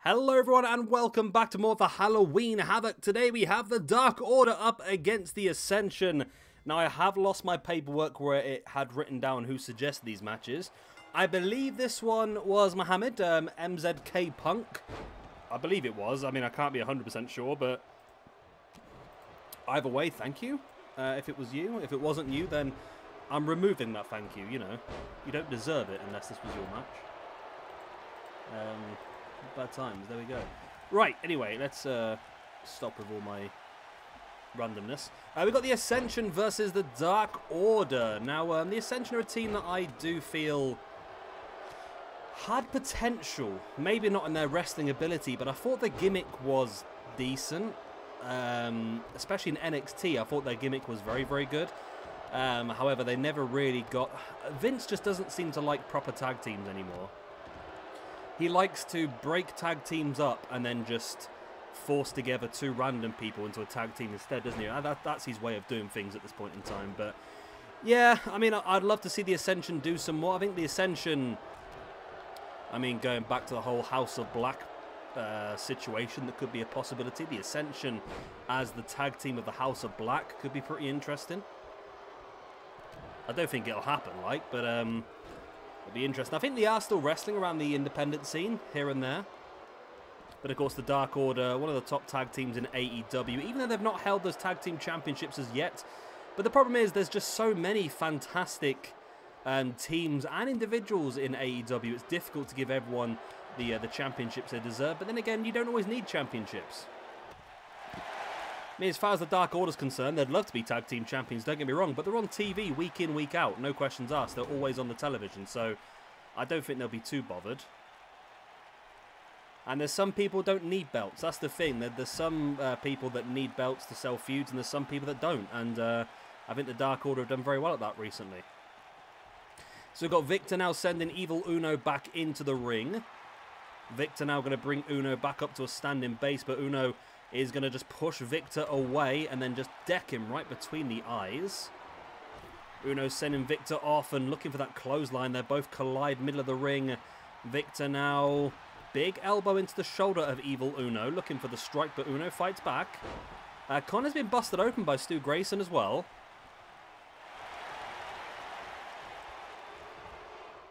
Hello everyone and welcome back to more of the Halloween Havoc. Today we have the Dark Order up against the Ascension. Now I have lost my paperwork where it had written down who suggested these matches. I believe this one was Mohammed, MZK Punk. I believe it was. I mean, I can't be 100% sure, but either way, thank you. If it was you. If it wasn't you, then I'm removing that thank you, you know. You don't deserve it unless this was your match. Bad times, there we go. Right, anyway, let's stop with all my randomness. We've got the Ascension versus the Dark Order. Now, the Ascension are a team that I do feel had potential. Maybe not in their wrestling ability, but I thought the gimmick was decent. Especially in NXT, I thought their gimmick was very, very good. However, they never really got... Vince just doesn't seem to like proper tag teams anymore. He likes to break tag teams up and then just force together two random people into a tag team instead, doesn't he? That's his way of doing things at this point in time. But yeah, I mean, I'd love to see the Ascension do some more. I think the Ascension, I mean, going back to the whole House of Black situation, that could be a possibility. The Ascension as the tag team of the House of Black could be pretty interesting. I don't think it'll happen, like, but it'll be interesting. I think they are still wrestling around the independent scene here and there. But of course, the Dark Order, one of the top tag teams in AEW, even though they've not held those tag team championships as yet. But the problem is there's just so many fantastic teams and individuals in AEW. It's difficult to give everyone the championships they deserve. But then again, you don't always need championships. I mean, as far as the Dark Order's concerned, they'd love to be tag team champions, don't get me wrong, but they're on TV week in, week out, no questions asked. They're always on the television, so I don't think they'll be too bothered. And there's some people who don't need belts. That's the thing. There's some people that need belts to sell feuds, and there's some people that don't. And I think the Dark Order have done very well at that recently. So we've got Victor now sending Evil Uno back into the ring. Victor now going to bring Uno back up to a standing base, but Uno is going to just push Victor away and then just deck him right between the eyes. Uno's sending Victor off and looking for that clothesline. They both collide middle of the ring. Victor now, big elbow into the shoulder of Evil Uno, looking for the strike, but Uno fights back. Connor's been busted open by Stu Grayson as well.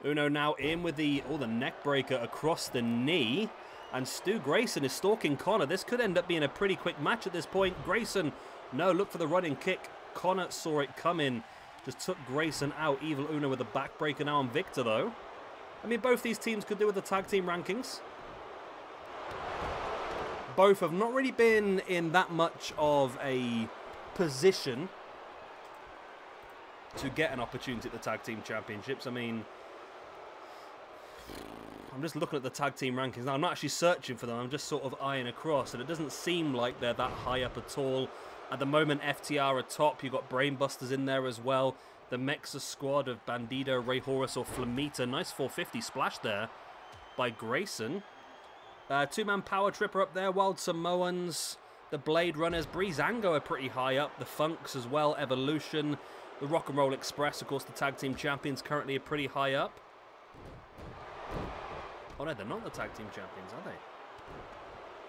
Uno now in with the neck breaker across the knee. And Stu Grayson is stalking Connor. This could end up being a pretty quick match at this point. Grayson, no, look for the running kick. Connor saw it coming. Just took Grayson out. Evil Uno with a backbreaker now on Victor, though. I mean, both these teams could do with the tag team rankings. Both have not really been in that much of a position to get an opportunity at the tag team championships. I mean, I'm just looking at the tag team rankings now. I'm not actually searching for them. I'm just sort of eyeing across, and it doesn't seem like they're that high up at all. At the moment, FTR are top. You've got Brainbusters in there as well. The Mexa squad of Bandido, Rey Horus, or Flamita. Nice 450 splash there by Grayson. Two-man power tripper up there. Wild Samoans, the Blade Runners, Breezango are pretty high up. The Funks as well. Evolution, the Rock and Roll Express, of course, the tag team champions currently are pretty high up. Oh no, they're not the tag team champions, are they?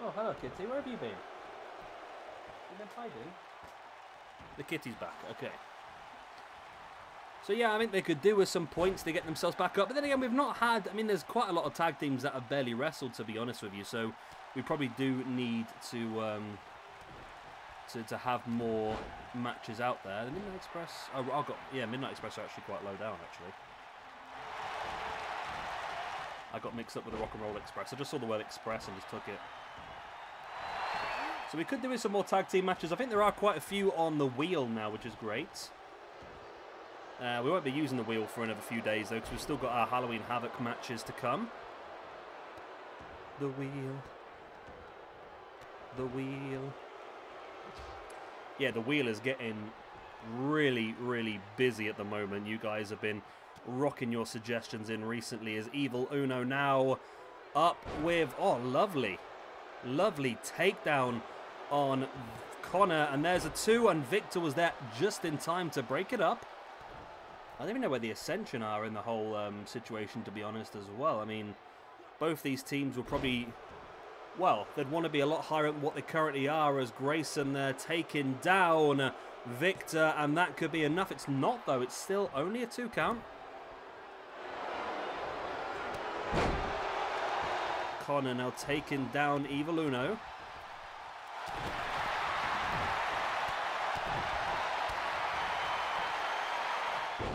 Oh, hello Kitty, where have you been? You've been hiding? The Kitty's back, okay. So yeah, I think they could do with some points to get themselves back up. But then again, we've not had... I mean, there's quite a lot of tag teams that have barely wrestled, to be honest with you. So we probably do need to have more matches out there. The Midnight Express... Oh, yeah, Midnight Express are actually quite low down, actually. I got mixed up with the Rock and Roll Express. I just saw the word Express and just took it. So we could do with some more tag team matches. I think there are quite a few on the wheel now, which is great. We won't be using the wheel for another few days, though, because we've still got our Halloween Havoc matches to come. The wheel. The wheel. Yeah, the wheel is getting really, really busy at the moment. You guys have been rocking your suggestions in recently. As Evil Uno now up with, oh, lovely takedown on Connor, and there's a 2, and Victor was there just in time to break it up. I don't even know where the Ascension are in the whole situation, to be honest, as well. I mean, both these teams will probably well, they'd want to be a lot higher than what they currently are, as Grayson there taking down Victor, and that could be enough. It's not, though. It's still only a 2 count. Connor now taking down Evil Uno.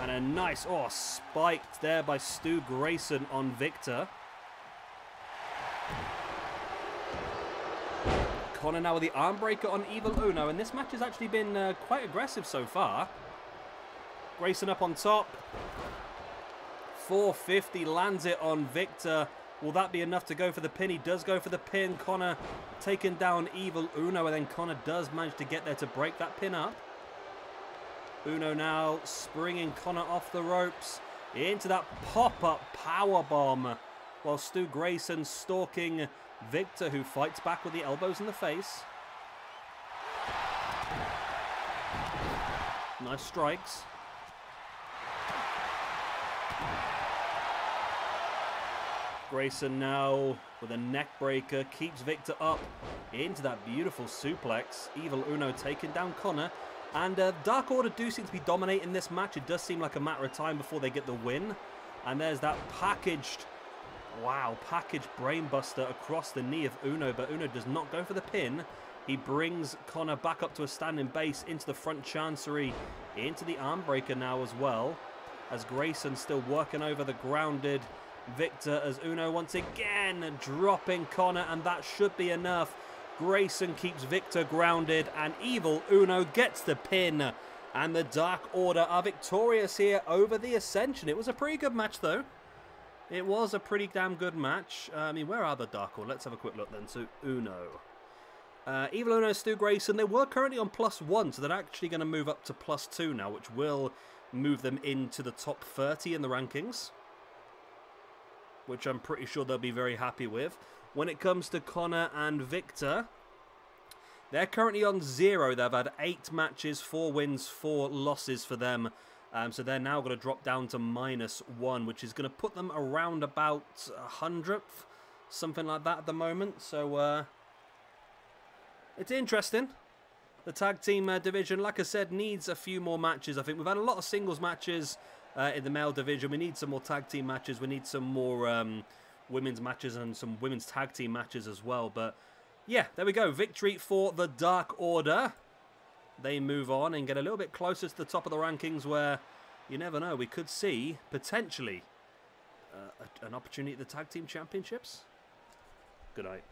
And a nice, spiked there by Stu Grayson on Victor. Connor now with the arm breaker on Evil Uno, and this match has actually been quite aggressive so far. Grayson up on top. 450 lands it on Victor. Will that be enough to go for the pin? He does go for the pin. Connor taking down Evil Uno, and then Connor does manage to get there to break that pin up. Uno now springing Connor off the ropes into that pop-up powerbomb, while Stu Grayson stalking Victor, who fights back with the elbows in the face. Nice strikes. Grayson now with a neck breaker keeps Victor up into that beautiful suplex. Evil Uno taking down Connor. And Dark Order do seem to be dominating this match. It does seem like a matter of time before they get the win. And there's that packaged brainbuster across the knee of Uno. But Uno does not go for the pin. He brings Connor back up to a standing base into the front chancery, into the arm breaker now as well. As Grayson still working over the grounded Victor, as Uno once again dropping Connor, and that should be enough. Grayson keeps Victor grounded, and Evil Uno gets the pin, and the Dark Order are victorious here over the Ascension. It was a pretty good match, though. It was a pretty damn good match. I mean, where are the Dark Order? Let's have a quick look then. So, Uno. Evil Uno, Stu Grayson, they were currently on +1, so they're actually going to move up to +2 now, which will move them into the top 30 in the rankings, which I'm pretty sure they'll be very happy with. When it comes to Connor and Victor, they're currently on 0. They've had 8 matches, 4 wins, 4 losses for them. So they're now going to drop down to -1, which is going to put them around about 100th, something like that at the moment. So it's interesting. The tag team division, like I said, needs a few more matches. I think we've had a lot of singles matches in the male division. We need some more tag team matches. We need some more women's matches and some women's tag team matches as well. But yeah, there we go. Victory for the Dark Order. They move on and get a little bit closer to the top of the rankings, where you never know, we could see potentially an opportunity at the tag team championships. Good night.